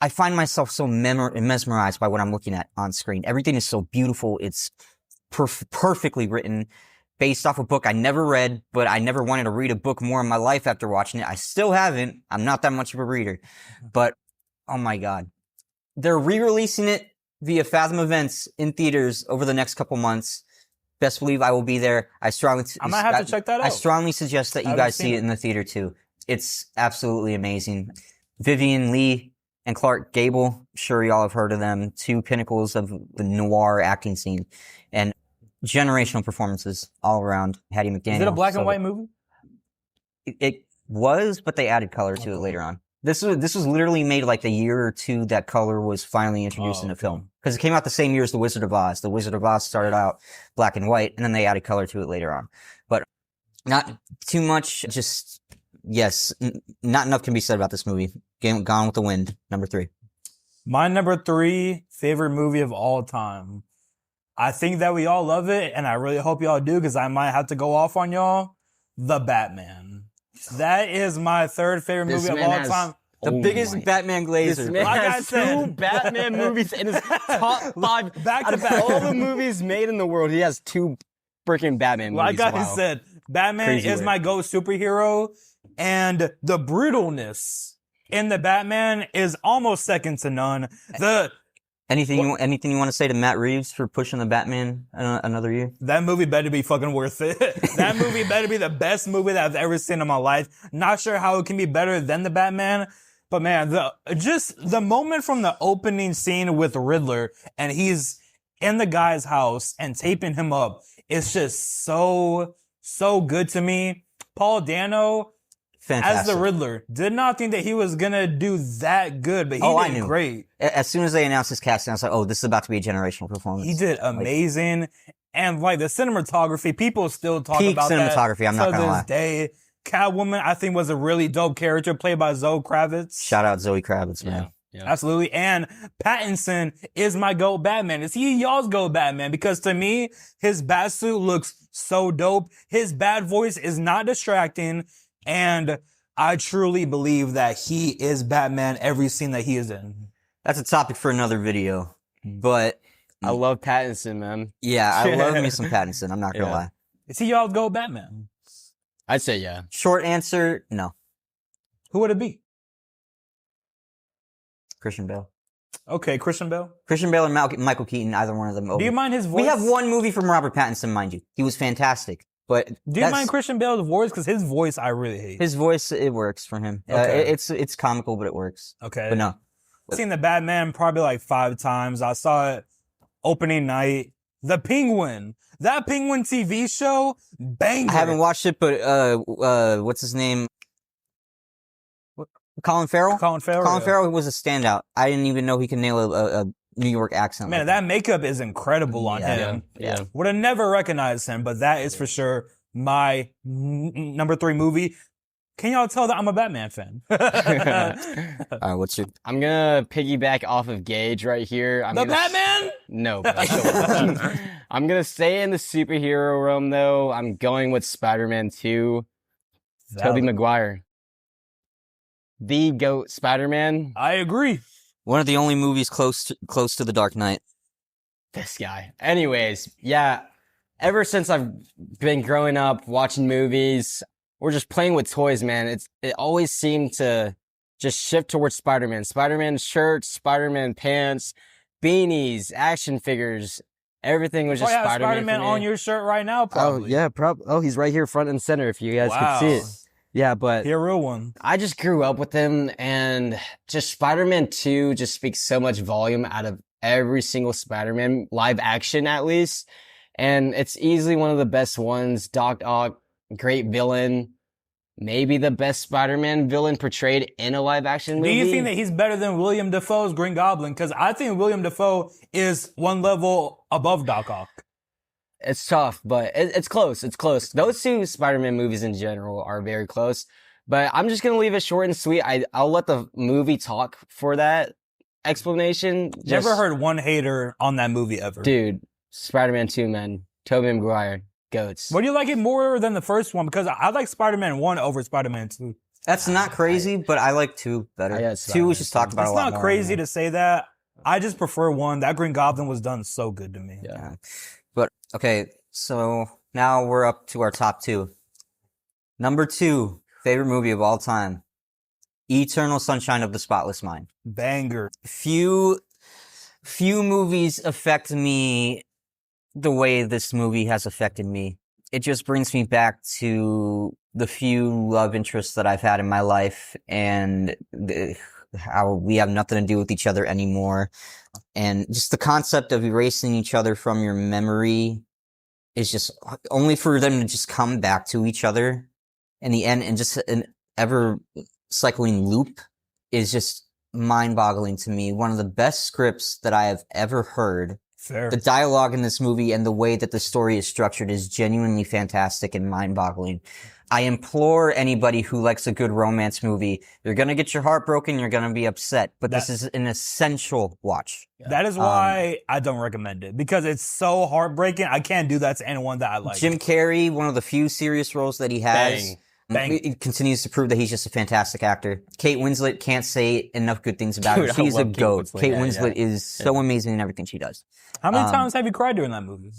find myself so mesmerized by what I'm looking at on screen. Everything is so beautiful. It's perfectly written, based off a book I never read, but I never wanted to read a book more in my life after watching it. I still haven't. I'm not that much of a reader. But, oh my God. They're re-releasing it via Fathom Events in theaters over the next couple months. Best believe I will be there. I might have to check that out. I strongly suggest that you guys see it in the theater too. It's absolutely amazing. Vivian Lee and Clark Gable, I'm sure y'all have heard of them, 2 pinnacles of the noir acting scene, and generational performances all around. Hattie McDaniel. Is it a black and white movie? It was, but they added color to it later on. This was literally made like the year or 2 that color was finally introduced in a film, because it came out the same year as The Wizard of Oz. The Wizard of Oz started out black and white, and then they added color to it later on. But not too much. Just yes, not enough can be said about this movie. Gone with the Wind, number 3. My number 3 favorite movie of all time. I think that we all love it, and I really hope y'all do, because I might have to go off on y'all. The Batman. That is my 3rd favorite movie of all time. The biggest Batman glazer. This man Like I has said. 2 Batman movies in his top 5. Back Out to of back. all the movies made in the world, he has 2 freaking Batman movies. Like I Wow. said, Batman Crazy is work. my go superhero, and the brutalness in the Batman is almost second to none. Anything you want to say to Matt Reeves for pushing the Batman another year? That movie better be fucking worth it. That movie better be the best movie that I've ever seen in my life. Not sure how it can be better than the Batman, but man, the moment from the opening scene with Riddler, and he's in the guy's house and taping him up, it's just so good to me. Paul Dano, Fantastic. as the Riddler, did not think that he was gonna do that good, but he I did knew. great. As soon as they announced his casting, I was like, oh, this is about to be a generational performance. He did amazing. And like the cinematography, people still talk Peak about cinematography, that I'm not to gonna this lie. day. Catwoman, I think, was a really dope character played by Zoe Kravitz. Shout out Zoe Kravitz, man. Yeah. Absolutely. And Pattinson is my GOAT Batman. Is he y'all's GOAT Batman? Because to me, his bat suit looks so dope. His bad voice is not distracting. And I truly believe that he is Batman every scene that he is in. That's a topic for another video. But I love Pattinson, man. yeah, I love me some Pattinson. I'm not gonna Yeah. lie. Is he y'all's GOAT Batman? I'd say yeah. Short answer, no. Who would it be? Christian Bale. Okay, Christian Bale. Christian Bale and Michael Keaton, either one of them. Over. Do you mind his voice? We have one movie from Robert Pattinson, mind you. He was fantastic. But do you mind Christian Bale's voice? Because his voice I really hate. His voice, it works for him. Okay. It's comical, but it works. Okay. But no. I've seen The Batman probably like 5 times. I saw it opening night. The Penguin. That Penguin TV show, banger. I haven't watched it, but what's his name? Colin Farrell? Colin Farrell. Colin Farrell was a standout. I didn't even know he could nail a New York accent. Man, that makeup is incredible on him. Yeah. Would have never recognized him, but that is for sure my number 3 movie. Can y'all tell that I'm a Batman fan? What's your... I'm gonna piggyback off of Gage right here. Batman? No. I'm gonna stay in the superhero realm though. I'm going with Spider-Man 2. Tobey Maguire. The GOAT Spider-Man. I agree. One of the only movies close to The Dark Knight. This guy. Anyways, yeah. Ever since I've been growing up, watching movies, or just playing with toys, man, it always seemed to just shift towards Spider-Man. Spider-Man shirts, Spider-Man pants, beanies, action figures. Everything was just Spider-Man. Spider-Man on your shirt right now, probably. Oh, yeah, he's right here front and center if you guys could see it. Yeah, but he a real one. I just grew up with him, and just Spider-Man 2 just speaks so much volume out of every single Spider-Man, live action at least. And it's easily one of the best ones. Doc Ock, great villain. Maybe the best Spider-Man villain portrayed in a live action movie. Do you think that he's better than William Dafoe's Green Goblin? Because I think William Dafoe is one level above Doc Ock. It's tough, but it's close. It's close. Those 2 Spider-Man movies in general are very close. But I'm just going to leave it short and sweet. I'll let the movie talk for that explanation. Never heard one hater on that movie ever. Dude, Spider-Man 2, man. Tobey Maguire. Goats. What do you like it more than the first one? Because I like Spider-Man 1 over Spider-Man 2. That's not crazy, but I like 2 better. 2 was just talked about a lot more. It's not crazy to say that. I just prefer 1. That Green Goblin was done so good to me. Yeah. But, okay, so now we're up to our top 2. Number 2, favorite movie of all time. Eternal Sunshine of the Spotless Mind. Banger. Few movies affect me the way this movie has affected me. It just brings me back to the few love interests that I've had in my life and how we have nothing to do with each other anymore. And just the concept of erasing each other from your memory is just only for them to just come back to each other in the end, and just an ever cycling loop is just mind-boggling to me. One of the best scripts that I have ever heard. Fair. The dialogue in this movie and the way that the story is structured is genuinely fantastic and mind-boggling. I implore anybody who likes a good romance movie, you're going to get your heart broken, you're going to be upset, but this is an essential watch. That is why I don't recommend it, because it's so heartbreaking. I can't do that to anyone that I like. Jim Carrey, one of the few serious roles that he has. Bang. It continues to prove that he's just a fantastic actor. Kate Winslet, can't say enough good things about her. Dude, She's a Kate goat. Winslet. Kate Winslet is so amazing in everything she does. How many times have you cried during that movie?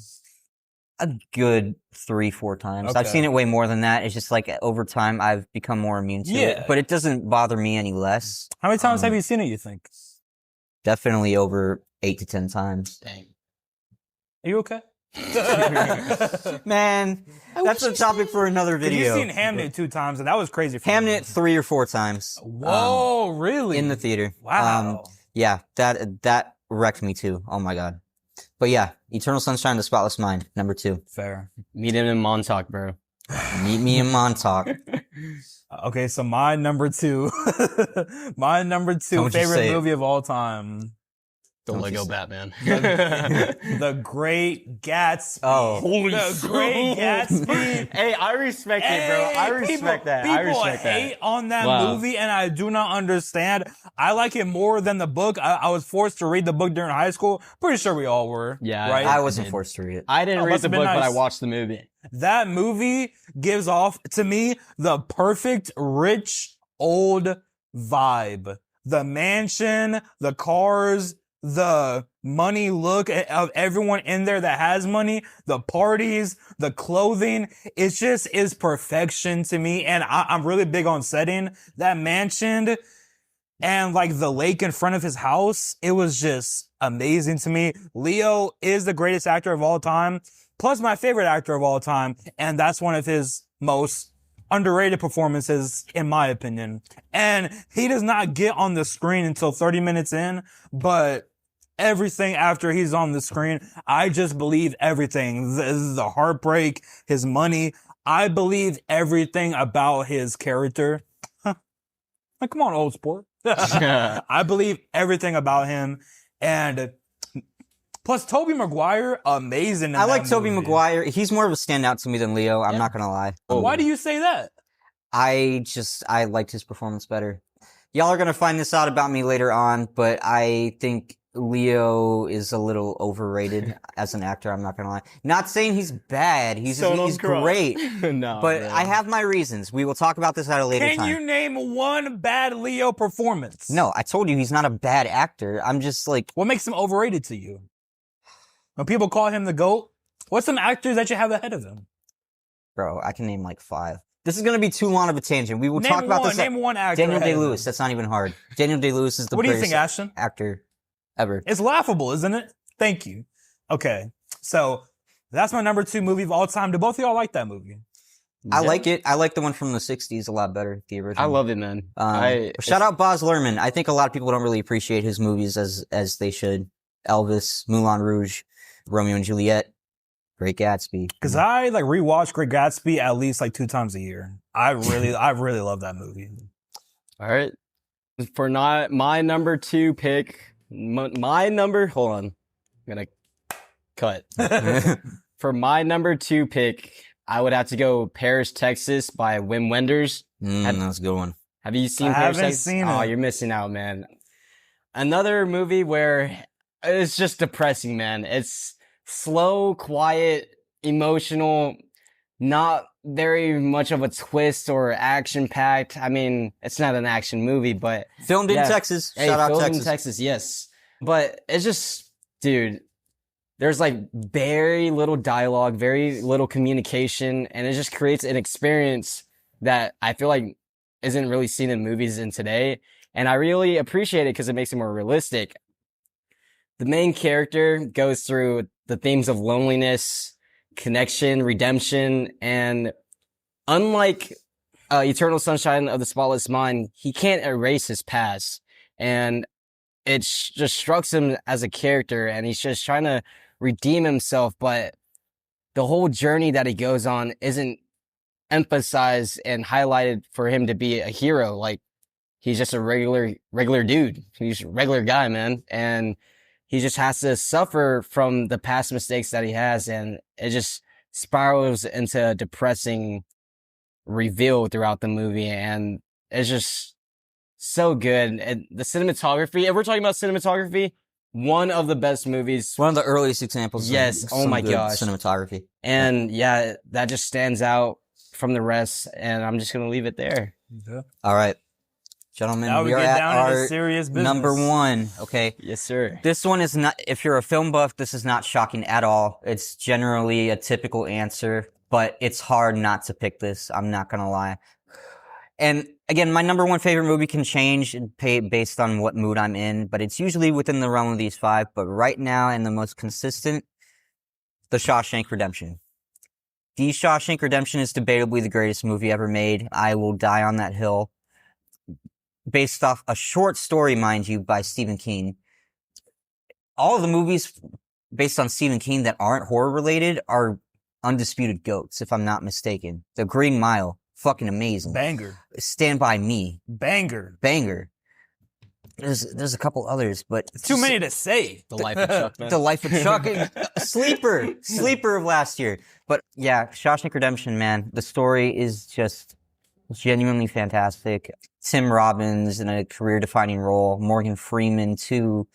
A good 3-4 times. Okay. I've seen it way more than that. It's just like over time I've become more immune to it, but it doesn't bother me any less. How many times have you seen it, you think? Definitely over 8 to 10 times. Dang. Are you okay? Man, that's a topic for another video. You've seen Hamnet 2 times, and that was crazy for me. Hamnet 3 or 4 times. Whoa, really? In the theater. Wow. Yeah, that wrecked me too. Oh my god. But yeah, Eternal Sunshine of the Spotless Mind, number 2. Fair. Meet him in Montauk, bro. Meet me in Montauk. Okay, so my number 2. My number 2 favorite movie of all time. The Lego Batman. The Great Gatsby. Oh. The Great Gatsby. Hey, I respect it, bro. I respect that. I People respect hate that. on that movie, and I do not understand. I like it more than the book. I was forced to read the book during high school. Pretty sure we all were. Yeah, right? I wasn't forced to read it. I didn't read the book, but I nice. watched the movie. That movie gives off, to me, the perfect rich old vibe. The mansion, the cars, the money look of everyone in there that has money, the parties, the clothing. It just is perfection to me. And I'm really big on setting. That mansion, and like the lake in front of his house, it was just amazing to me. Leo is the greatest actor of all time, plus my favorite actor of all time, and that's one of his most underrated performances, in my opinion. And he does not get on the screen until 30 minutes in, but everything after he's on the screen, I just believe everything. The heartbreak, his money. I believe everything about his character. Like, come on, old sport. I believe everything about him. And plus, Tobey Maguire, amazing. I like Tobey Maguire. He's more of a standout to me than Leo. I'm not going to lie. Why do you say that? I liked his performance better. Y'all are going to find this out about me later on, but I think Leo is a little overrated as an actor. I'm not going to lie. Not saying he's bad. He's great. No, but man. I have my reasons. We will talk about this at a later time. Can you name one bad Leo performance? No, I told you he's not a bad actor. I'm just like... What makes him overrated to you? When people call him the GOAT, what's some actors that you have ahead of him? Bro, I can name like 5. This is going to be too long of a tangent. We will talk about this. Name one actor. Daniel Day-Lewis. That's not even hard. Daniel Day-Lewis is the What do you greatest think, Ashton? actor ever. It's laughable, isn't it? Thank you. Okay, so that's my number 2 movie of all time. Do both of y'all like that movie? I like it. I like the one from the 60s a lot better, the original. I love it, man. Shout out Baz Luhrmann. I think a lot of people don't really appreciate his movies as they should. Elvis, Moulin Rouge, Romeo and Juliet, Great Gatsby. Because I like rewatch Great Gatsby at least like 2 times a year. I really love that movie. All right. For not my number 2 pick, hold on. I'm going to cut. For my number 2 pick, I would have to go Paris, Texas by Wim Wenders. That's a good one. Have you seen I Paris, haven't Texas? seen it. Oh, you're missing out, man. Another movie where it's just depressing, man. It's slow, quiet, emotional, not very much of a twist or action-packed. I mean, it's not an action movie, but... Filmed in Texas. Shout out filmed Texas. in Texas, yes. But it's just, dude, there's like very little dialogue, very little communication, and it just creates an experience that I feel like isn't really seen in movies in today. And I really appreciate it because it makes it more realistic. The main character goes through the themes of loneliness, connection, redemption, and unlike Eternal Sunshine of the Spotless Mind, he can't erase his past. And it just strikes him as a character, and he's just trying to redeem himself, but the whole journey that he goes on isn't emphasized and highlighted for him to be a hero. Like, he's just a regular dude. He's a regular guy, man. And he just has to suffer from the past mistakes that he has, and it just spirals into a depressing reveal throughout the movie, and it's just so good. And the cinematography, if we're talking about cinematography, one of the best movies. One of the earliest examples. Yes. Of Oh some my good gosh. cinematography. And yeah, that just stands out from the rest, and I'm just going to leave it there. Yeah. All right. Gentlemen, Now we are get at down into our serious business. number 1. Okay. Yes, sir. This one is not, if you're a film buff, this is not shocking at all. It's generally a typical answer, but it's hard not to pick this. I'm not going to lie. And again, my number 1 favorite movie can change based on what mood I'm in, but it's usually within the realm of these 5. But right now, and the most consistent, The Shawshank Redemption. The Shawshank Redemption is debatably the greatest movie ever made. I will die on that hill. Based off a short story, mind you, by Stephen King. All of the movies based on Stephen King that aren't horror related are undisputed GOATs, if I'm not mistaken. The Green Mile, fucking amazing. Banger. Stand By Me, Banger. banger. There's a couple others, but Too many to say. The Life of Chuck, man. The Life of Chuck, sleeper of last year. But yeah, Shawshank Redemption, man. The story is just genuinely fantastic. Tim Robbins in a career-defining role. Morgan Freeman too.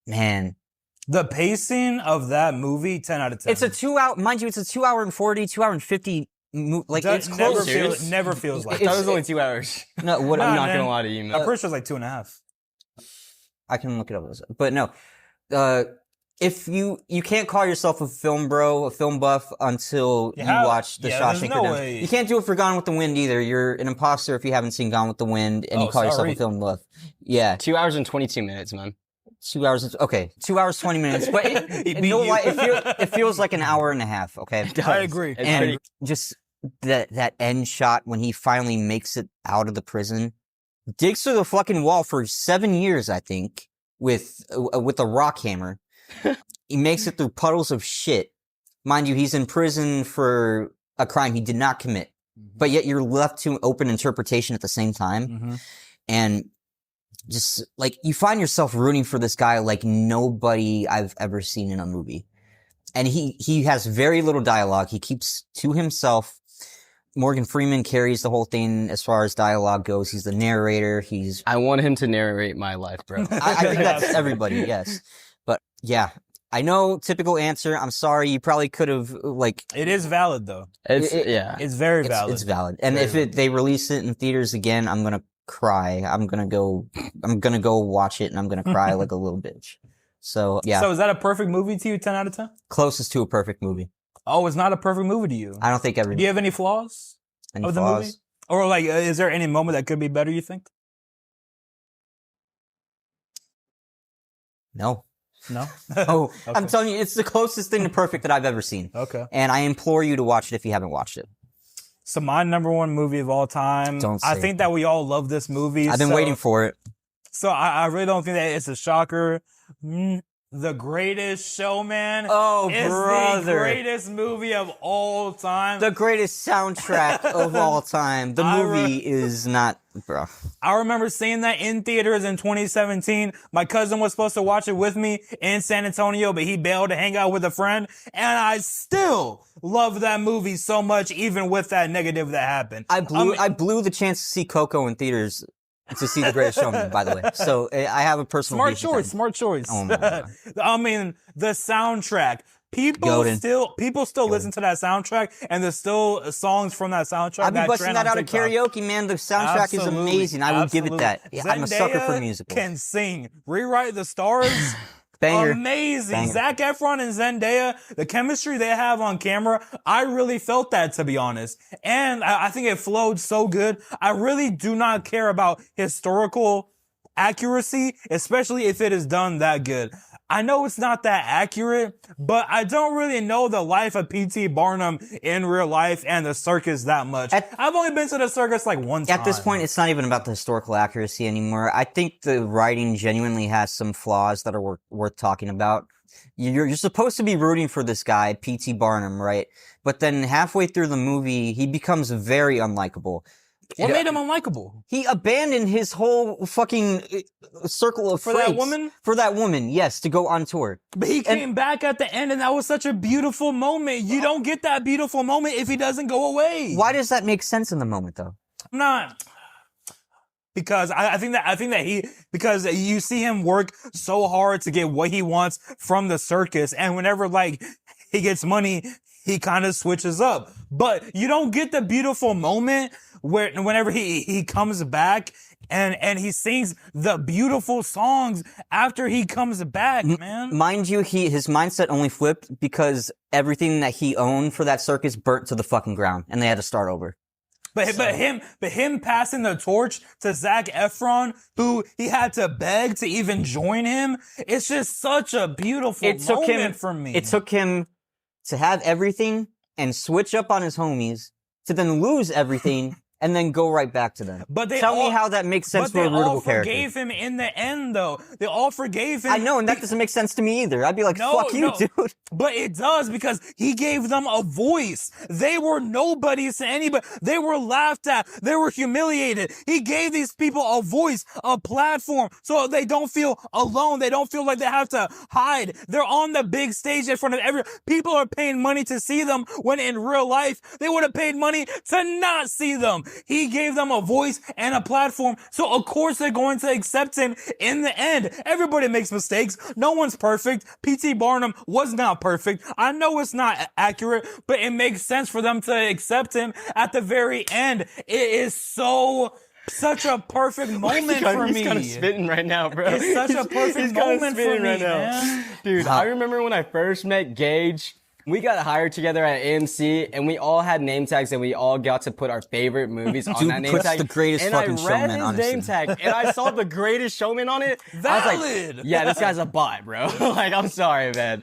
Man, The pacing of that movie, 10 out of 10. it's a 2 hour. Mind you, it's a 2 hour and 40, 2 hour and 50. Like it's close. Never feels like That that. was only 2 hours. No, what Nah, I'm not man. going to lie to you, man. I'm pretty sure it's like 2.5. I can look it up, but no. if you can't call yourself a film bro, a film buff until you watch the Shawshank no Redemption. way. You can't do it for Gone with the Wind either. You're an imposter if you haven't seen Gone with the Wind and you call yourself a film buff. Yeah. 2 hours and 22 minutes, man. 2 hours. Okay. 2 hours, 20 minutes. But it feels like an hour and a half. Okay. I agree. And just that end shot when he finally makes it out of the prison, digs through the fucking wall for 7 years, I think, with a rock hammer. He makes it through puddles of shit. Mind you, he's in prison for a crime he did not commit. But yet you're left to open interpretation at the same time. And just, like, you find yourself rooting for this guy like nobody I've ever seen in a movie. And he has very little dialogue. He keeps to himself. Morgan Freeman carries the whole thing as far as dialogue goes. He's the narrator. I want him to narrate my life, bro. I think that's everybody, yes. But yeah, I know, typical answer. I'm sorry. You probably could have, like... It is valid, though. It's very valid. It's valid. And if they release it in theaters again, I'm going to cry. I'm going to go watch it and I'm going to cry like a little bitch. So, yeah. So is that a perfect movie to you, 10 out of 10? Closest to a perfect movie. Oh, it's not a perfect movie to you? I don't think Do you have any flaws of the movie? Or, like, is there any moment that could be better, you think? No. No? Oh, Okay. I'm telling you, it's the closest thing to perfect that I've ever seen. Okay. And I implore you to watch it if you haven't watched it. So my number one movie of all time. I think that we all love this movie. I've been waiting for it. So I really don't think that it's a shocker. The Greatest Showman is the greatest movie of all time. The greatest soundtrack of all time. The movie is not, bro. I remember seeing that in theaters in 2017. My cousin was supposed to watch it with me in San Antonio, but he bailed to hang out with a friend. And I still love that movie so much, even with that negative that happened. I blew the chance to see Coco in theaters to see The Greatest Showman, by the way. So I have a personal smart choice. Oh my God. I mean, the soundtrack. People still listen to that soundtrack, and there's still songs from that soundtrack. I've been busting that out of karaoke, man. The soundtrack is amazing. I would give it that. Yeah, I'm a sucker for musicals. Can sing. Rewrite the Stars. Banger. Amazing. Banger. Zac Efron and Zendaya, the chemistry they have on camera, I really felt that, to be honest. And I think it flowed so good. I really do not care about historical accuracy, especially if it is done that good. I know it's not that accurate, but I don't really know the life of P.T. Barnum in real life and the circus that much. I've only been to the circus like one time. At this point, it's not even about the historical accuracy anymore. I think the writing genuinely has some flaws that are worth talking about. You're supposed to be rooting for this guy, P.T. Barnum, right? But then halfway through the movie, he becomes very unlikable. What made him unlikable? He abandoned his whole fucking circle of friends. For that woman? For that woman, yes, to go on tour. But he came back at the end, and that was such a beautiful moment. You don't get that beautiful moment if he doesn't go away. Why does that make sense in the moment, though? I'm not... Because I think that because you see him work so hard to get what he wants from the circus, and whenever, like, he gets money, he kind of switches up. But you don't get the beautiful moment whenever he comes back and he sings the beautiful songs after he comes back, man. Mind you, his mindset only flipped because everything that he owned for that circus burnt to the fucking ground, and they had to start over. But him passing the torch to Zac Efron, who he had to beg to even join him, it's just such a beautiful moment for me. It took him to have everything and switch up on his homies, to then lose everything and then go right back to them. But Tell me how that makes sense for a rootable character. But they all forgave him in the end, though. They all forgave him. I know, and that doesn't make sense to me either. I'd be like, fuck you, dude. But it does, because he gave them a voice. They were nobodies to anybody. They were laughed at. They were humiliated. He gave these people a voice, a platform, so they don't feel alone. They don't feel like they have to hide. They're on the big stage in front of everyone. People are paying money to see them, when in real life, they would have paid money to not see them. He gave them a voice and a platform, so of course they're going to accept him in the end. Everybody makes mistakes. No one's perfect. P.T. Barnum was not perfect. I know it's not accurate, but it makes sense for them to accept him at the very end. It is so such a perfect moment for me. He's kind of spitting right now, bro. It's such a perfect moment for me, man. Dude, I remember when I first met Gage, we got hired together at AMC, and we all had name tags, and we all got to put our favorite movies on that name puts tag. the Greatest and fucking I read showman, his honestly. name tag, and I saw The Greatest Showman on it. I was Valid. like, yeah, this guy's a bot, bro. Like, I'm sorry, man.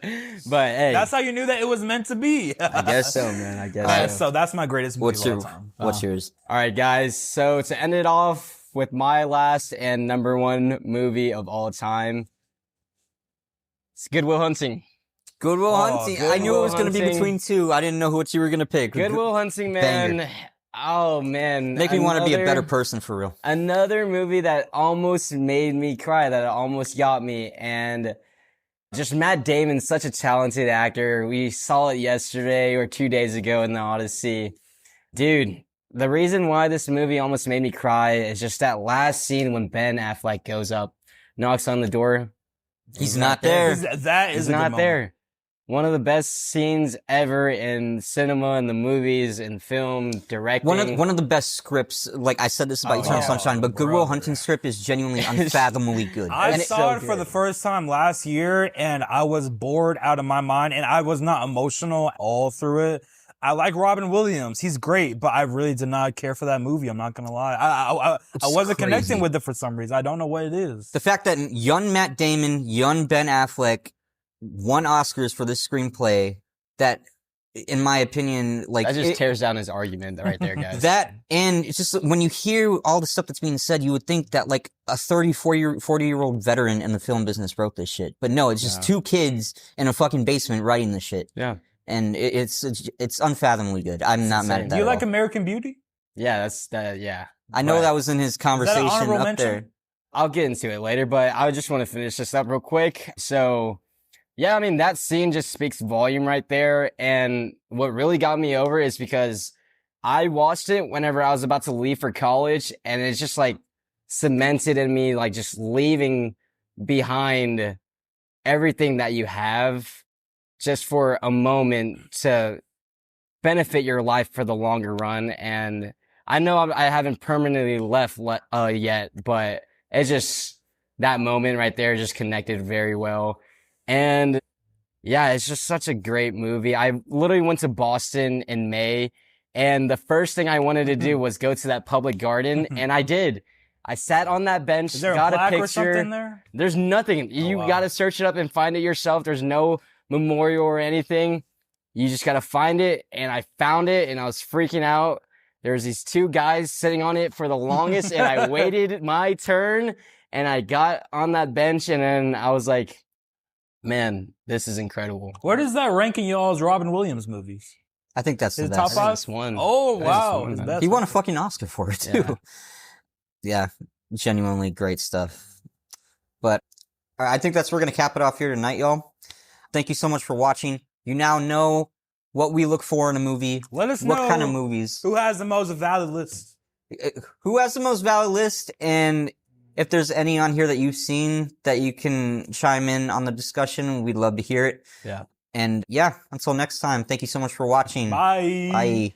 But hey. That's how you knew that it was meant to be. I guess so, man. I guess so. So that's my greatest movie of all time. What's yours? All right, guys. So to end it off with my last and number one movie of all time, it's Good Will Hunting. Good Will Hunting. Good I knew it was Will going to be Hunting. between two. I didn't know what you were going to pick. Good Will Hunting, man. Banger. Oh, man. Make me want to be a better person for real. Another movie that almost made me cry, that almost got me. And just Matt Damon's such a talented actor. We saw it yesterday or 2 days ago in the Odyssey. Dude, the reason why this movie almost made me cry is just that last scene when Ben Affleck goes up, knocks on the door. He's not there. That is He's a good not moment. there. One of the best scenes ever in cinema, in the movies, in film, directing. One of the best scripts. Like I said this about Eternal yeah. Sunshine, but Good Will Hunting script is genuinely unfathomably good. I And saw so it for good. the first time last year, and I was bored out of my mind, and I was not emotional all through it. I like Robin Williams. He's great, but I really did not care for that movie. I'm not going to lie. I wasn't crazy. connecting with it for some reason. I don't know what it is. the fact that young Matt Damon, young Ben Affleck won Oscars for this screenplay, that, in my opinion, like That just tears down his argument right there, guys. that, and it's just when you hear all the stuff that's being said, you would think that like a 40-year-old veteran in the film business wrote this shit. But no, it's just two kids in a fucking basement writing this shit. Yeah. And it's unfathomably good. I'm not mad at that. Do you at like all. American Beauty? Yeah, that's that. Yeah. I know But that was in his conversation honorable up mention? there. I'll get into it later, but I just want to finish this up real quick. So, yeah, I mean, that scene just speaks volume right there. And what really got me over is because I watched it whenever I was about to leave for college, and it's just like cemented in me, like just leaving behind everything that you have just for a moment to benefit your life for the longer run. And I know I haven't permanently left yet, but it's just that moment right there just connected very well. And yeah, it's just such a great movie. I literally went to Boston in May, and the first thing I wanted to do was go to that public garden, and I did. I sat on that bench, Is there got a plaque picture. or something there? There's nothing. You wow. gotta search it up and find it yourself. There's no memorial or anything. You just gotta find it. And I found it, and I was freaking out. There's these two guys sitting on it for the longest, and I waited my turn, and I got on that bench, and then I was like, man, this is incredible. Where does that rank in y'all's Robin Williams movies? I think that's the Is it best. top five? This one. Oh, I just wow. won His that. best He won a one. fucking Oscar for it too. Yeah, genuinely great stuff. But I think we're going to cap it off here tonight, y'all. Thank you so much for watching. You now know what we look for in a movie. Let us What know kind of movies. who has the most valid list. Who has the most valid list, and if there's any on here that you've seen that you can chime in on the discussion, we'd love to hear it. Yeah. And yeah, until next time, thank you so much for watching. Bye. Bye.